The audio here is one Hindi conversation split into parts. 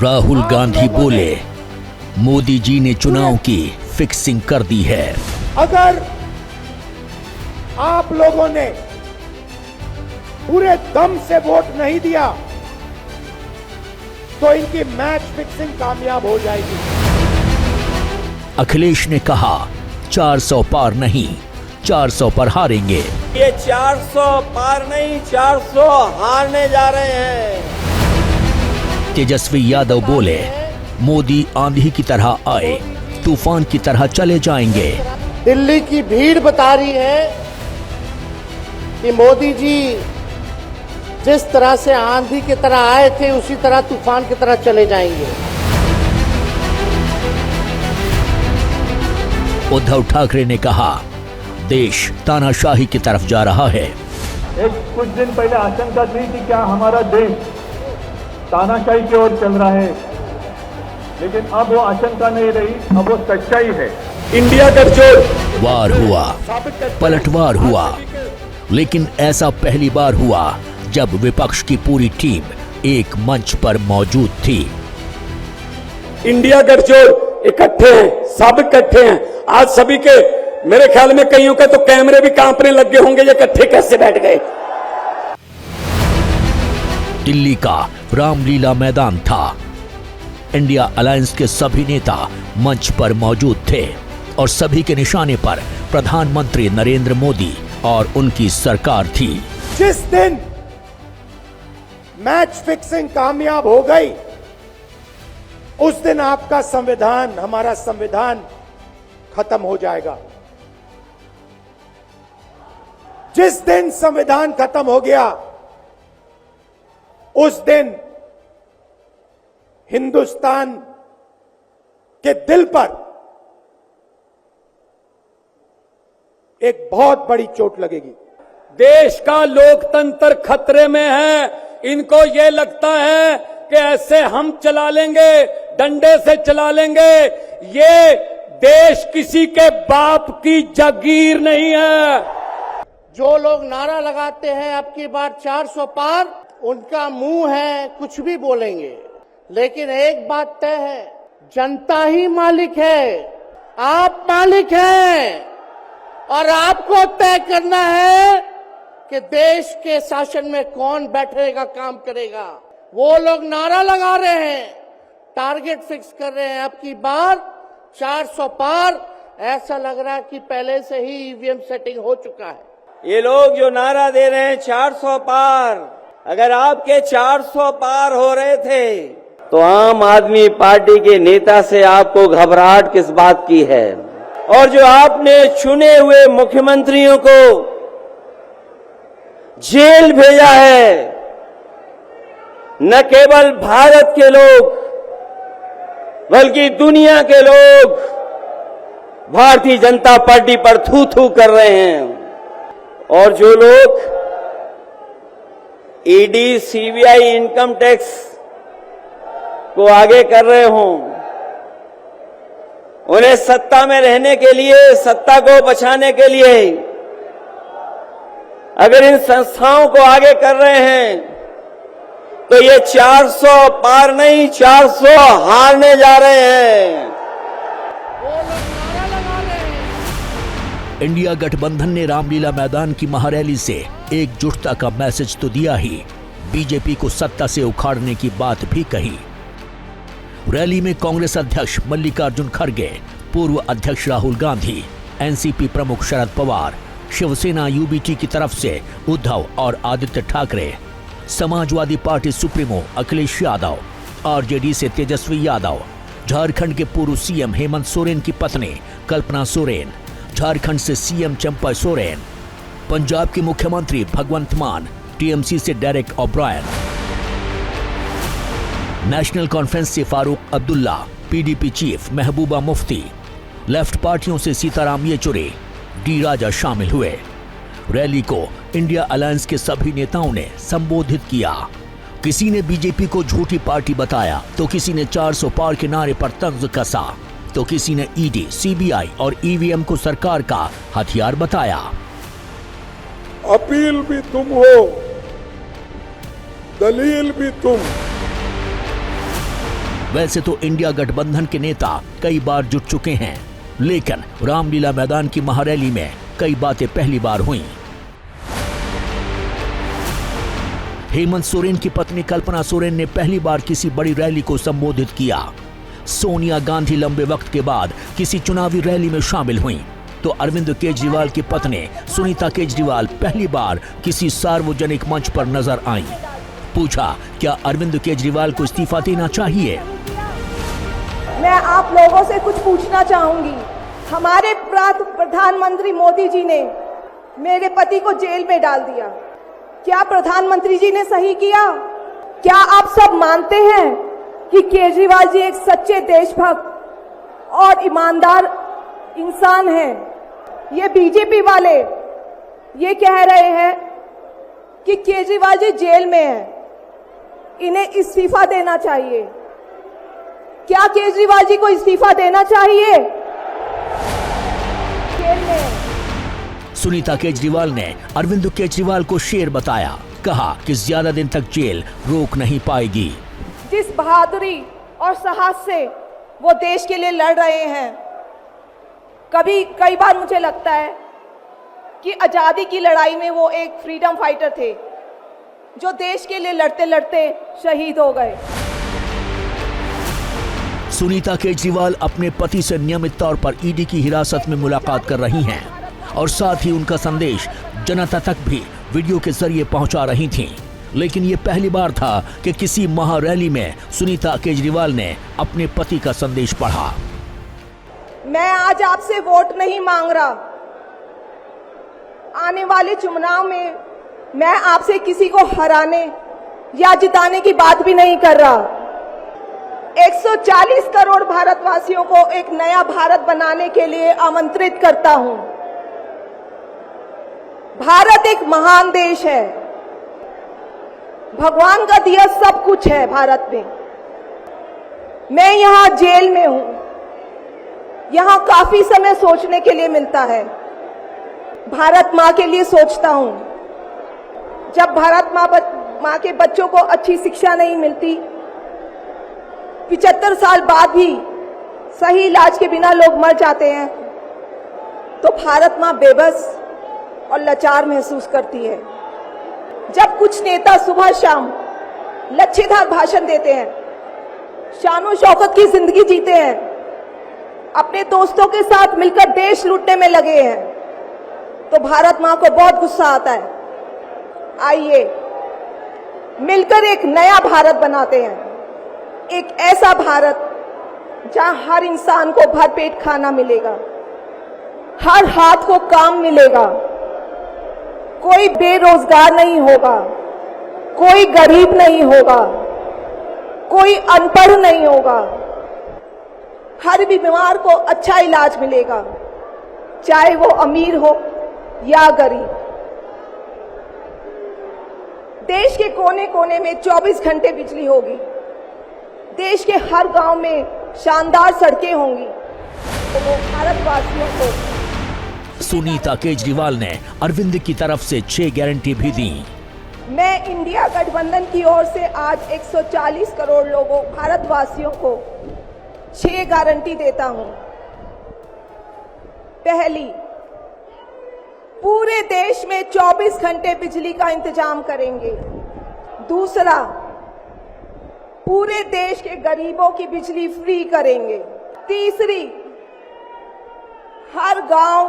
राहुल गांधी बोले, मोदी जी ने चुनाव की फिक्सिंग कर दी है। अगर आप लोगों ने पूरे दम से वोट नहीं दिया तो इनकी मैच फिक्सिंग कामयाब हो जाएगी। अखिलेश ने कहा 400 पार नहीं, 400 पर हारेंगे। ये 400 पार नहीं, 400 हारने जा रहे हैं। तेजस्वी यादव बोले, मोदी आंधी की तरह आए, तूफान की तरह चले जाएंगे। दिल्ली की भीड़ बता रही है कि मोदी जी जिस तरह से आंधी की तरह आए थे उसी तरह तूफान की तरह चले जाएंगे। उद्धव ठाकरे ने कहा, देश तानाशाही की तरफ जा रहा है। कुछ दिन पहले आशंका थी कि क्या हमारा देश तानाशाही की ओर चल रहा है, लेकिन अब वो आशंका नहीं रही, अब वो सच्चाई है। इंडिया गठजोड़ वार हुआ, पलटवार हुआ, लेकिन ऐसा पहली बार हुआ जब विपक्ष की पूरी टीम एक मंच पर मौजूद थी। इंडिया गठजोड़ इकट्ठे हैं, सब इकट्ठे हैं। आज सभी के, मेरे ख्याल में कईयों के तो कैमरे भी कांपने लग गए होंगे, ये इकट्ठे कैसे बैठ गए। दिल्ली का रामलीला मैदान था। इंडिया अलायंस के सभी नेता मंच पर मौजूद थे और सभी के निशाने पर प्रधानमंत्री नरेंद्र मोदी और उनकी सरकार थी। जिस दिन मैच फिक्सिंग कामयाब हो गई उस दिन आपका संविधान, हमारा संविधान खत्म हो जाएगा। जिस दिन संविधान खत्म हो गया उस दिन हिंदुस्तान के दिल पर एक बहुत बड़ी चोट लगेगी। देश का लोकतंत्र खतरे में है। इनको ये लगता है कि ऐसे हम चला लेंगे, डंडे से चला लेंगे। ये देश किसी के बाप की जागीर नहीं है। जो लोग नारा लगाते हैं अब की बार 400 पार, उनका मुंह है, कुछ भी बोलेंगे, लेकिन एक बात तय है, जनता ही मालिक है, आप मालिक हैं और आपको तय करना है कि देश के शासन में कौन बैठने का काम करेगा। वो लोग नारा लगा रहे हैं, टारगेट फिक्स कर रहे हैं, अब की बार 400 पार। ऐसा लग रहा है कि पहले से ही ईवीएम सेटिंग हो चुका है। ये लोग जो नारा दे रहे हैं 400 पार, अगर आपके 400 पार हो रहे थे तो आम आदमी पार्टी के नेता से आपको घबराहट किस बात की है? और जो आपने चुने हुए मुख्यमंत्रियों को जेल भेजा है, न केवल भारत के लोग बल्कि दुनिया के लोग भारतीय जनता पार्टी पर थू थू कर रहे हैं। और जो लोग ईडी, सीबीआई, इनकम टैक्स को आगे कर रहे हों, उन्हें सत्ता में रहने के लिए, सत्ता को बचाने के लिए अगर इन संस्थाओं को आगे कर रहे हैं तो ये 400 पार नहीं, 400 हारने जा रहे हैं। इंडिया गठबंधन ने रामलीला मैदान की महारैली से एकजुटता का मैसेज तो दिया ही, बीजेपी को सत्ता से उखाड़ने की बात भी कही। रैली में कांग्रेस अध्यक्ष मल्लिकार्जुन खड़गे, पूर्व अध्यक्ष राहुल गांधी, एनसीपी प्रमुख शरद पवार, शिवसेना यूबीटी की तरफ से उद्धव और Aditya Thackeray, Samajwadi party supremo Akhilesh Yadav, RJD से तेजस्वी यादव, झारखंड के पूर्व सीएम हेमंत सोरेन की पत्नी कल्पना सोरेन, झारखंड से सीएम चंपा सोरेन, पंजाब के मुख्यमंत्री भगवंत मान, टीएमसी से डेरेक ओब्रायन, नेशनल कॉन्फ्रेंस से Farooq Abdullah, PDP chief Mehbooba Mufti, left पार्टियों से सीताराम येचुरी, डी राजा शामिल हुए। रैली को इंडिया अलायंस के सभी नेताओं ने संबोधित किया। किसी ने बीजेपी को झूठी पार्टी बताया तो किसी ने 400 पार के नारे पर तंज कसा, तो किसी ने ईडी, सीबीआई और ईवीएम को सरकार का हथियार बताया। अपील भी तुम हो, दलील भी तुम, वैसे तो इंडिया गठबंधन के नेता कई बार जुट चुके हैं, लेकिन रामलीला मैदान की महारैली में कई बातें पहली बार हुई। हेमंत सोरेन की पत्नी कल्पना सोरेन ने पहली बार किसी बड़ी रैली को संबोधित किया। सोनिया गांधी लंबे वक्त के बाद किसी चुनावी रैली में शामिल हुई, तो अरविंद केजरीवाल की पत्नी सुनीता केजरीवाल पहली बार किसी सार्वजनिक मंच पर नजर आई। पूछा, क्या अरविंद केजरीवाल को इस्तीफा देना चाहिए? मैं आप लोगों से कुछ पूछना चाहूंगी। हमारे प्रधानमंत्री मोदी जी ने मेरे पति को जेल में डाल दिया। क्या प्रधानमंत्री जी ने सही किया? क्या आप सब मानते हैं कि केजरीवाल जी एक सच्चे देशभक्त और ईमानदार इंसान हैं? ये बीजेपी वाले ये कह रहे हैं कि केजरीवाल जी जेल में हैं, इन्हें इस्तीफा देना चाहिए। क्या केजरीवाल जी को इस्तीफा देना चाहिए? जेल में सुनीता केजरीवाल ने अरविंद केजरीवाल को शेर बताया, कहा कि ज्यादा दिन तक जेल रोक नहीं पाएगी। जिस बहादुरी और साहस से वो देश के लिए लड़ रहे हैं, कई बार मुझे लगता है कि आजादी की लड़ाई में वो एक फ्रीडम फाइटर थे, जो देश के लिए लड़ते लड़ते शहीद हो गए। सुनीता केजरीवाल अपने पति से नियमित तौर पर ईडी की हिरासत में मुलाकात कर रही हैं और साथ ही उनका संदेश जनता तक भी वीडियो के जरिए पहुंचा रही थीं। लेकिन ये पहली बार था कि किसी महारैली में सुनीता केजरीवाल ने अपने पति का संदेश पढ़ा। मैं आज आपसे वोट नहीं मांग रहा। आने वाले चुनाव में मैं आपसे किसी को हराने या जिताने की बात भी नहीं कर रहा। 140 करोड़ भारतवासियों को एक नया भारत बनाने के लिए आमंत्रित करता हूं। भारत एक महान देश है, भगवान का दिया सब कुछ है भारत में। मैं यहां जेल में हूं, यहां काफी समय सोचने के लिए मिलता है। भारत माँ के लिए सोचता हूं। जब भारत माँ के बच्चों को अच्छी शिक्षा नहीं मिलती, 75 साल बाद भी सही इलाज के बिना लोग मर जाते हैं, तो भारत माँ बेबस और लाचार महसूस करती है। जब कुछ नेता सुबह शाम लच्छेदार भाषण देते हैं, शानो शौकत की जिंदगी जीते हैं, अपने दोस्तों के साथ मिलकर देश लूटने में लगे हैं, तो भारत माँ को बहुत गुस्सा आता है। आइए मिलकर एक नया भारत बनाते हैं, एक ऐसा भारत जहां हर इंसान को भरपेट खाना मिलेगा, हर हाथ को काम मिलेगा, कोई बेरोजगार नहीं होगा, कोई गरीब नहीं होगा, कोई अनपढ़ नहीं होगा, हर बीमार को अच्छा इलाज मिलेगा, चाहे वो अमीर हो या गरीब। देश के कोने कोने में 24 घंटे बिजली होगी, देश के हर गांव में शानदार सड़कें होंगी, तो वो भारतवासियों को। सुनीता केजरीवाल ने अरविंद की तरफ से 6 गारंटी भी दी। मैं इंडिया गठबंधन की ओर से आज 140 करोड़ लोगों भारतवासियों को 6 गारंटी देता हूं। पहली, पूरे देश में 24 घंटे बिजली का इंतजाम करेंगे। दूसरा, पूरे देश के गरीबों की बिजली फ्री करेंगे। तीसरी, हर गांव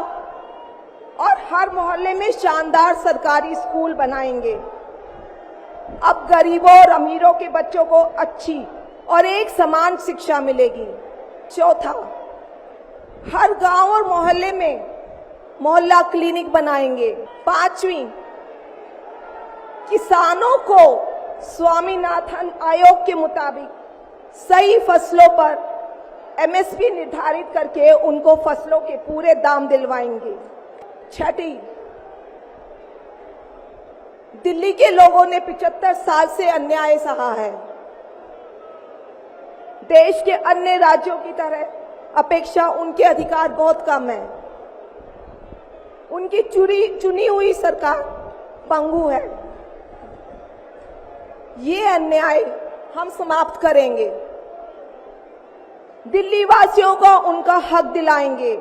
और हर मोहल्ले में शानदार सरकारी स्कूल बनाएंगे। अब गरीबों और अमीरों के बच्चों को अच्छी और एक समान शिक्षा मिलेगी। चौथा, हर गांव और मोहल्ले में मोहल्ला क्लिनिक बनाएंगे। पांचवी, किसानों को स्वामीनाथन आयोग के मुताबिक सही फसलों पर एमएसपी निर्धारित करके उनको फसलों के पूरे दाम दिलवाएंगे। छठी, दिल्ली के लोगों ने 75 साल से अन्याय सहा है। देश के अन्य राज्यों की तरह अपेक्षा उनके अधिकार बहुत कम है। उनकी चुनी हुई सरकार पंगु है। ये अन्याय हम समाप्त करेंगे। दिल्ली वासियों को उनका हक दिलाएंगे,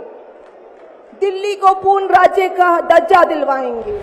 दिल्ली को पूर्ण राज्य का दर्जा दिलवाएंगे।